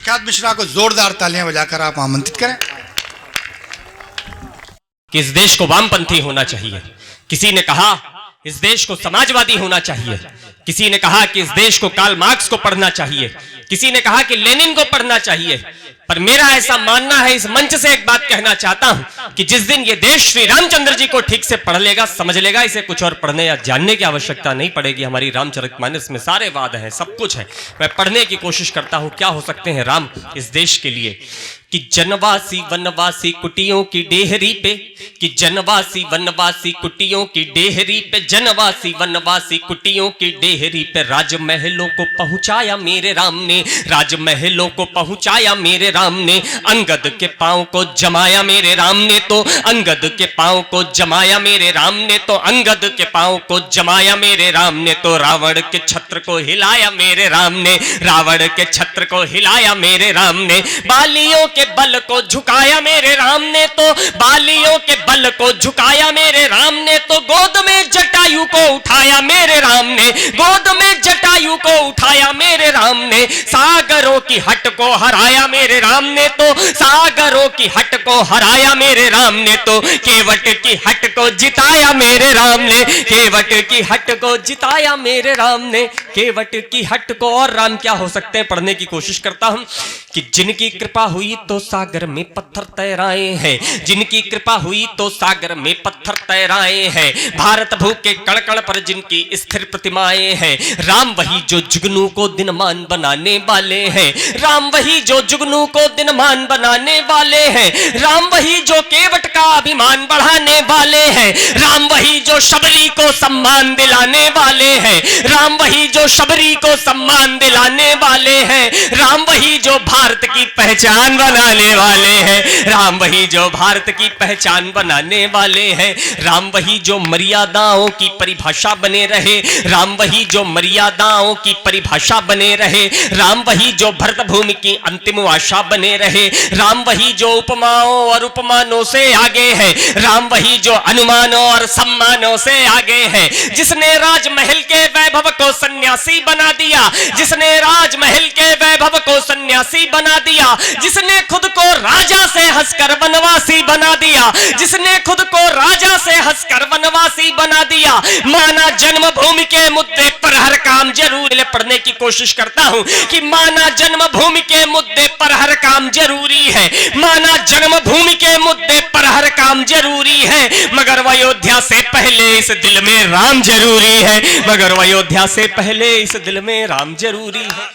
प्रख्यात मिश्रा को जोरदार तालियां बजाकर आप आमंत्रित करें कि इस देश को वामपंथी होना चाहिए, किसी ने कहा इस देश को समाजवादी होना चाहिए, किसी ने कहा कि इस देश को कार्ल मार्क्स को पढ़ना चाहिए, किसी ने कहा कि लेनिन को पढ़ना चाहिए। पर मेरा ऐसा मानना है, इस मंच से एक बात कहना चाहता हूं कि जिस दिन ये देश श्री रामचंद्र जी को ठीक से पढ़ लेगा, समझ लेगा, इसे कुछ और पढ़ने या जानने की आवश्यकता नहीं पड़ेगी। हमारी रामचरितमानस में सारे वाद हैं, सब कुछ है। मैं पढ़ने की कोशिश करता हूं क्या हो सकते हैं राम इस देश के लिए। कि जनवासी वनवासी कुटियों की डेहरी पे, कि जनवासी वनवासी कुटियों की डेहरी पे, जनवासी वनवासी कुटियों की डेहरी पे राजमहलों को पहुंचाया मेरे राम ने, राजमहलों को पहुंचाया मेरे राम ने, अंगद के पांव को जमाया मेरे राम ने, तो अंगद के पांव को जमाया मेरे राम ने, तो अंगद के पांव को जमाया मेरे राम ने, तो रावण के छत्र को हिलाया मेरे राम ने, रावण के छत्र को हिलाया मेरे राम ने, बालियों के बल को झुकाया मेरे राम ने, तो बालियों के बल को झुकाया मेरे राम ने, तो गोद में जटायु को उठाया मेरे राम ने, गोद में जटायु को उठाया मेरे राम ने, सागरों की हट को हराया मेरे राम ने, तो सागरों की हट को हराया मेरे राम ने, तो केवट की हट को जिताया मेरे राम ने, केवट की हट को जिताया मेरे राम ने, केवट की हट को। और राम क्या हो सकते हैं पढ़ने की कोशिश करता हूं कि जिनकी कृपा हुई तो सागर में पत्थर तैराए हैं, जिनकी कृपा हुई तो सागर में पत्थर तैराए हैं, भारत भू के कण-कण पर जिनकी स्थिर प्रतिमाएं हैं, राम वही जो जुगनू को दिनमान बनाने वाले हैं, राम वही जो जुगनू को दिनमान बनाने वाले हैं, राम वही जो केवट का अभिमान बढ़ाने वाले हैं, राम वही जो शबरी को सम्मान दिलाने वाले हैं, राम वही जो शबरी को सम्मान दिलाने वाले हैं, राम वही जो भारत की पहचान बनाने वाले हैं, राम वही जो भारत की पहचान बनाने वाले हैं, राम वही जो मर्यादाओं की परिभाषा बने रहे, राम वही जो मर्यादाओं की परिभाषा बने रहे, राम वही जो भरत भूमि की अंतिम आशा बने रहे, राम वही जो उपमाओं और उपमानों से आगे है, राम वही जो अनुमानों और सम्मानों से आगे है, जिसने राजमहल के वैभव को सन्यासी बना दिया, जिसने राजमहल के वैभव को सन्यासी बना दिया, जिसने खुद को राजा से हंसकर वनवासी बना दिया, जिसने खुद को राजा से हंसकर वनवासी बना दिया, माना जन्मभूमि के मुद्दे पर हर काम जरूरी। पढ़ने की कोशिश करता हूं कि माना जन्मभूमि के मुद्दे पर हर काम जरूरी है, माना जन्मभूमि के मुद्दे पर हर काम जरूरी है, मगर अयोध्या से पहले इस दिल में राम जरूरी है, मगर अयोध्या से पहले इस दिल में राम जरूरी है,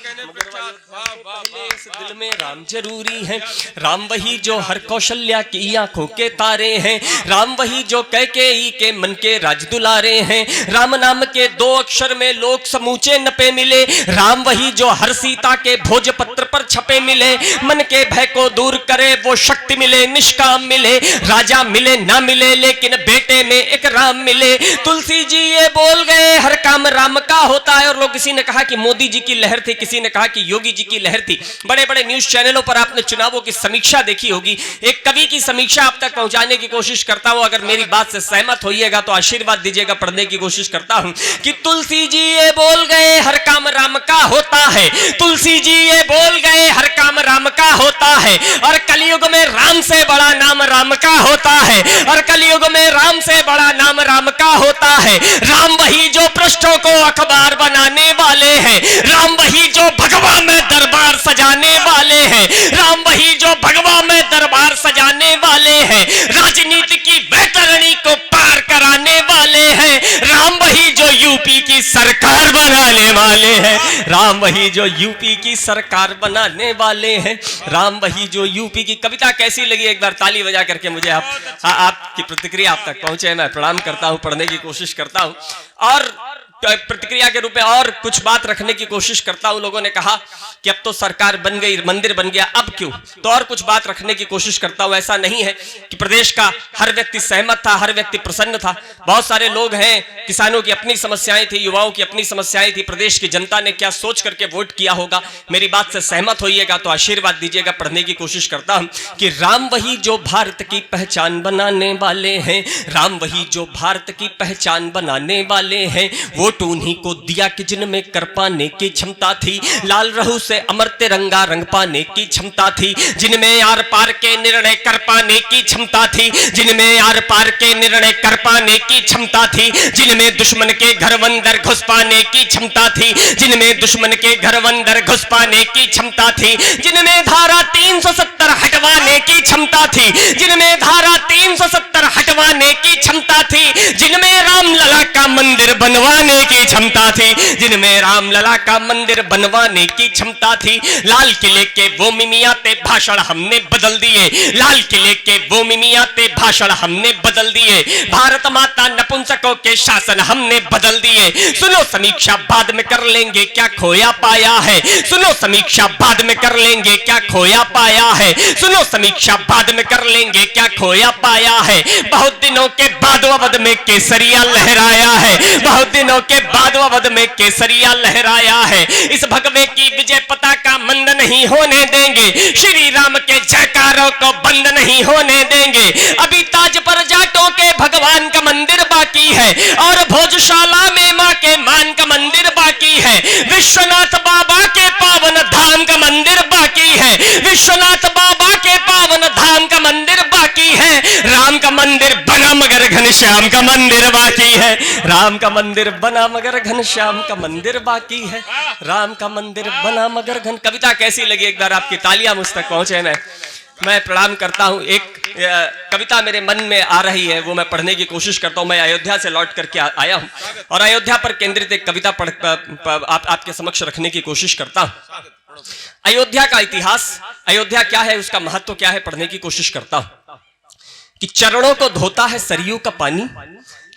इस दिल में राम जरूरी है। राम वही जो हर कौशल्या की आंखों के तारे हैं, राम वही जो कैकेयी के मन के राज दुलारे हैं, राम नाम के 2 अक्षर में लोग समूचे नपे मिले, राम वही जो हर सीता के भोजपत्र पर छपे मिले, मन के भय को दूर करे वो शक्ति मिले, निष्काम मिले, राजा मिले ना मिले लेकिन बेटे में एक राम मिले, तुलसी जी ये बोल गए हर काम राम का होता है। और लोग, किसी ने कहा कि मोदी जी की लहर थी, किसी ने कहा कि योगी जी की लहर थी, बड़े बड़े न्यूज चैनलों पर आपने चुनावों की समीक्षा देखी होगी, एक कवि की समीक्षा आप तक पहुंचाने की कोशिश करता हूं, अगर मेरी बात से सहमत होइएगा तो आशीर्वाद दीजिएगा। पढ़ने की कोशिश करता हूं कि तुलसी जी ये बोल गए हर काम राम का होता है, तुलसी जी ये बोल गए हर काम राम का होता है, और कलयुग में राम से बड़ा नाम राम का होता है, और कलयुग में राम से बड़ा नाम राम का होता है, राम वही जो पृष्ठों को अखबार बनाने वाले हैं, राम वही जो भगवा में दरबार सजाने वाले हैं, राम वही जो भगवा में दरबार सजाने वाले हैं, राजनीति की वैतरणी को पार कराने वाले हैं, राम वही जो यूपी की सरकार बनाने वाले हैं, राम वही जो यूपी की सरकार बनाने वाले हैं, राम वही जो यूपी की। कविता कैसी लगी एक बार ताली बजा करके मुझे आपकी प्रतिक्रिया आप तक पहुंचे। मैं प्रणाम करता हूं, पढ़ने की कोशिश करता हूं और प्रतिक्रिया के रूप में और कुछ बात रखने की कोशिश करता हूं। लोगों ने कहा कि अब तो सरकार बन गई, मंदिर बन गया, अब क्यों, तो और कुछ बात रखने की कोशिश करता हूं। ऐसा नहीं है कि प्रदेश का हर व्यक्ति सहमत था, हर व्यक्ति प्रसन्न था, बहुत सारे लोग हैं, किसानों की अपनी समस्याएं थी, युवाओं की अपनी समस्याएं थी, प्रदेश की जनता ने क्या सोच करके वोट किया होगा, मेरी बात से सहमत होइएगा तो आशीर्वाद दीजिएगा। पढ़ने की कोशिश करता हूं कि राम वही जो भारत की पहचान बनाने वाले हैं, राम वही जो भारत की पहचान बनाने वाले हैं, वो वोट उन्हीं को दिया कि जिनमें कर पाने की क्षमता थी, लाल रहू से अमर तिरंगा रंग पाने की क्षमता थी, जिनमें आर पार के निर्णय कर पाने की क्षमता थी, जिनमें आर पार के निर्णय कर पाने की क्षमता थी, जिनमें दुश्मन के घर अंदर घुस पाने की क्षमता थी, जिनमें दुश्मन के घर अंदर घुस पाने की क्षमता थी, जिनमें धारा 370 हटवाने की क्षमता थी, जिनमें धारा 370 हटवाने की क्षमता थी, जिनमें रामलला का मंदिर बनवाने की क्षमता थी, जिनमें रामलला का मंदिर बनवाने की क्षमता थी। लाल किले के वो मिमियाते भाषण हमने बदल दिए, लाल किले के वो मिमियाते भाषण हमने बदल दिए, भारत माता नपुंसकों के शासन हमने बदल दिए। सुनो समीक्षा बाद में कर लेंगे क्या खोया पाया है, सुनो समीक्षा बाद में कर लेंगे क्या खोया पाया है, सुनो समीक्षा बाद में कर लेंगे क्या खोया पाया है। बहुत दिनों के बाद अवध में केसरिया लहराया है, बहुत दिनों के बाद अवध में केसरिया लहराया है। इस भगवे की विजय पताका मंद नहीं होने देंगे, श्री राम के जयकारों को बंद नहीं होने देंगे। अभी ताज पर जाटों के भगवान का मंदिर बाकी है और भोजशाला में मां के मान का मंदिर बाकी है, विश्वनाथ बाबा के पावन धाम का मंदिर बाकी है, विश्वनाथ बाबा के पावन धाम का मंदिर बाकी है। राम का मंदिर बना मगर घनश्याम का मंदिर बाकी है, राम का मंदिर बना मगर घनश्याम का मंदिर बाकी है, राम का मंदिर बना मगर घन। कविता कैसी लगी? एक बार आपकी तालियां मुझ तक पहुंचे ना। मैं प्रणाम करता हूं। एक कविता मेरे मन में आ रही है, वो मैं पढ़ने की कोशिश करता हूं। मैं अयोध्या से लौट करके आया हूं और अयोध्या पर केंद्रित एक कविता आपके समक्ष रखने की कोशिश करता हूं। अयोध्या का इतिहास, अयोध्या क्या है, उसका महत्व क्या है, पढ़ने की कोशिश करता हूं। कि चरणों को धोता है सरयू का पानी,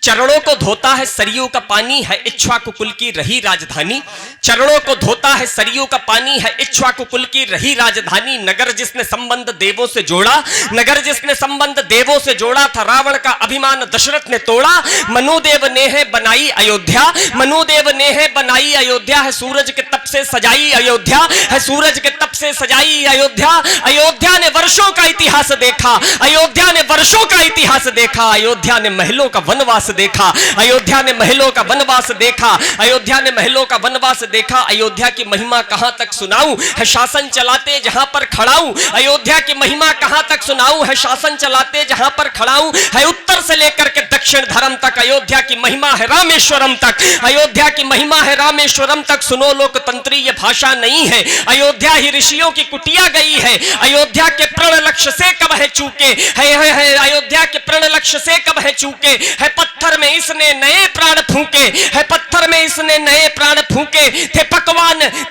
चरणों को धोता है सरयू का पानी, है इक्ष्वाकु कुल की रही राजधानी। चरणों को धोता है सरयू का पानी, है इक्ष्वाकु कुल की रही राजधानी। नगर जिसने संबंध देवों से जोड़ा, नगर जिसने संबंध देवों से जोड़ा था, रावण का अभिमान दशरथ ने तोड़ा। मनुदेव ने है बनाई अयोध्या, मनुदेव ने है बनाई अयोध्या, है सूरज के तप से सजाई अयोध्या, है सूरज के तप से सजाई अयोध्या। अयोध्या ने वर्षों का इतिहास देखा, अयोध्या ने वर्षों का इतिहास देखा, अयोध्या ने महलों का वनवास देखा, अयोध्या ने महलों का वनवास देखा, अयोध्या ने महलों का वनवास देखा। अयोध्या की महिमा कहां तक सुनाऊं, है शासन चलाते जहां पर खड़ाऊं। अयोध्या की महिमा कहां तक सुनाऊं, है शासन चलाते जहां पर खड़ाऊं। है उत्तर से लेकर के दक्षिण धर्म तक, अयोध्या की महिमा है रामेश्वरम तक, अयोध्या की महिमा है रामेश्वरम तक। सुनो लोकतंत्री ये भाषा नहीं है, अयोध्या ही ऋषियों की कुटिया गई है। अयोध्या के प्रण लक्ष्य से कब है चूके, है अयोध्या के प्रण लक्ष्य से कब है चूके। है पत्थर में इसने नए प्राण फूके, है पत्थर में इसने नए प्राण फूके। थे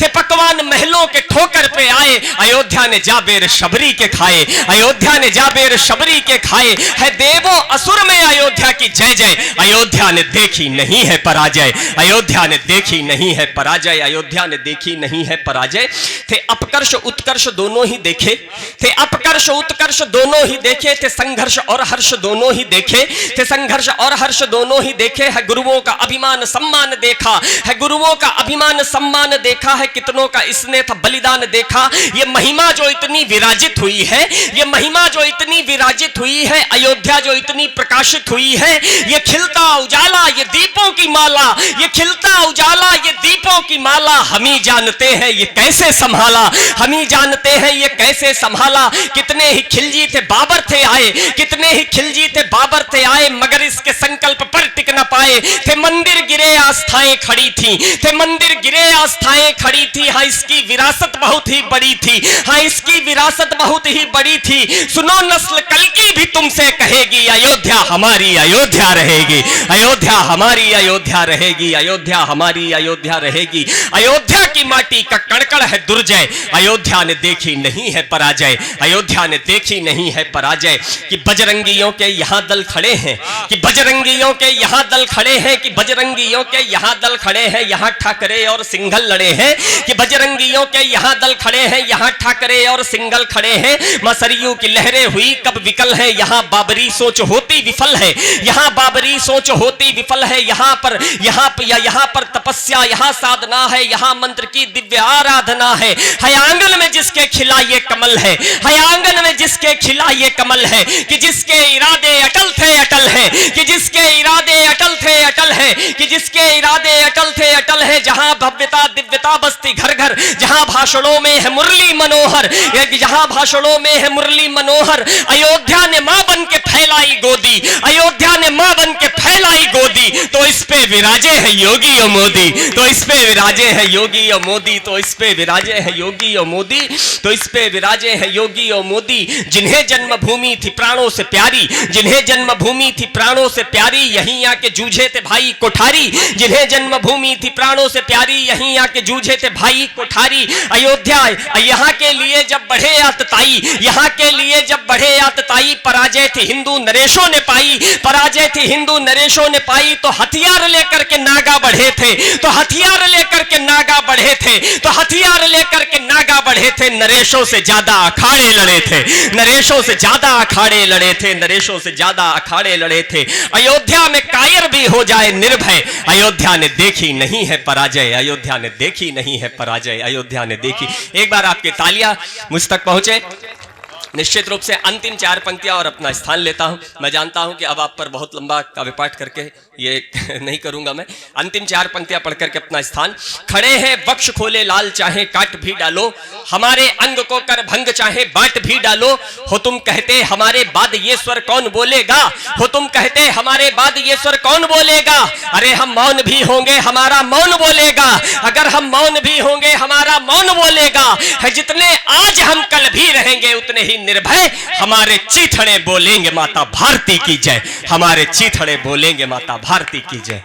पकवान महलों के ठोकर पे आए, अयोध्या ने जाबेर शबरी के खाए, अयोध्या ने जाबेर शबरी के खाए। है देवों असुर में अयोध्या की जय जय, अयोध्या ने देखी नहीं है पराजय, अयोध्या ने देखी नहीं है पराजय, अयोध्या ने देखी नहीं है पराजय। थे अपकर्ष उत्कर्ष दोनों ही देखे, थे अपकर्ष उत्कर्ष दोनों ही देखे, थे संघर्ष और हर्ष दोनों ही देखे, थे संघर्ष और हर्ष दोनों ही देखे। है गुरुओं का अभिमान सम्मान देखा, है गुरुओं का अभिमान सम्मान देखा, है कितनों का इसने था बलिदान देखा। ये महिमा जो इतनी विराजित हुई है, ये महिमा जो इतनी विराजित हुई है, अयोध्या जो इतनी प्रकाशित हुई है, ये खिलता उजाला ये दीपों की माला, ये खिलता उजाला ये दीपों की माला। हम ही जानते हैं ये कैसे संभाला, हम ही जानते हैं ये कैसे संभाला। कितने ही खिलजी थे बाबर थे आए, कितने ही खिलजी थे बाबर थे आए, मगर इसके संकल्प पर टिक न पाए। थे मंदिर गिरे आस्थाएं खड़ी थी, थे मंदिर गिरे आस्थाएं खड़ी थी। हाँ इसकी विरासत बहुत ही बड़ी थी, हाँ इसकी विरासत बहुत ही बड़ी थी। सुनो नस्ल कल की भी तुमसे कहेगी, अयोध्या हमारी अयोध्या रहेगी, अयोध्या हमारी अयोध्या रहेगी, अयोध्या हमारी अयोध्या रहेगी। अयोध्या की माटी का कणकण है दुर्जय, अयोध्या ने देखी नहीं है पराजय, अयोध्या ने देखी नहीं है पराजय। कि बजरंगियों के यहाँ दल खड़े हैं, कि बजरंगियों के यहाँ दल खड़े हैं, कि बजरंगियों के यहाँ दल खड़े हैं, यहाँ ठाकरे और सिंघल लड़े हैं। कि बजरंगियों के यहाँ दल खड़े हैं, यहाँ ठाकरे और सिंघल खड़े हैं। मां सरयू की लहरें हुई कब विकल है, यहाँ बाबरी सोच होती विफल है, यहाँ बाबरी सोच होती विफल है। यहाँ पर तपस्या, यहाँ साधना है, यहाँ मंत्र की दिव्य आराधना है। आंगन में जिसके खिला ये कमल है, आंगन में जिसके खिला ये कमल है। कि जिसके इरादे अटल थे अटल है, कि जिसके इरादे अटल थे अटल है। है कि जिसके इरादे अटल थे, अटल है जहां भव्यता दिव्यता बसती घर घर, जहां भाषणों में है मुरली मनोहर, जहां भाषणों में है मुरली मनोहर। अयोध्या ने मां बन के फैलाई गोदी, अयोध्या ने मां बन के फैलाई गोदी, तो इस पे विराजे है योगी और मोदी, तो इस पे विराजे है योगी और मोदी, तो इस पे विराजे है योगी और मोदी, तो इस पे विराजे है योगी और मोदी। जिन्हें जन्मभूमि थी प्राणों से प्यारी, जिन्हें जन्मभूमि थी प्राणों से प्यारी, यहीं आके जूझे थे भाई कोठारी, जिन्हें जन्मभूमि थी प्राणों से प्यारी, यहीं आके जूझे थे भाई कोठारी। अयोध्या यहाँ के लिए जब बढ़े आतताई, यहाँ के लिए जब बढ़े आतताई, पराजय थी हिंदू नरेशों ने पाई, पराजय थी हिंदू नरेशों ने पाई। तो हथियार लेकर के नागा बढ़े थे, तो हथियार लेकर के नागा बढ़े थे, तो हथियार लेकर के नागा बढ़े थे। नरेशों से ज्यादा अखाड़े लड़े थे, नरेशों से ज्यादा अखाड़े लड़े थे, नरेशों से ज्यादा अखाड़े लड़े थे। अयोध्या में कायर भी हो जाए निर्भय, अयोध्या ने देखी नहीं है पराजय, अयोध्या ने देखी नहीं है पराजय, अयोध्या ने देखी। एक बार आपके तालियां मुझ तक पहुंचे। निश्चित रूप से अंतिम 4 पंक्तियां और अपना स्थान लेता हूं। मैं जानता हूं कि अब आप पर बहुत लंबा काव्य पाठ करके ये नहीं करूंगा मैं। अंतिम 4 पंक्तियां पढ़ करके अपना स्थान। खड़े हैं वक्ष खोले लाल, चाहे काट भी डालो, हमारे अंग को कर भंग चाहे बाट भी डालो। हो तुम कहते हमारे बाद ये स्वर कौन बोलेगा, हो तुम कहते हमारे बाद ये स्वर कौन बोलेगा। अरे हम मौन भी होंगे हमारा मौन बोलेगा, अगर हम मौन भी होंगे हमारा मौन बोलेगा। है जितने आज हम कल भी रहेंगे उतने ही निर्भय, हमारे चीथड़े बोलेंगे माता भारती की जय, हमारे चीथड़े बोलेंगे माता भारती की जय।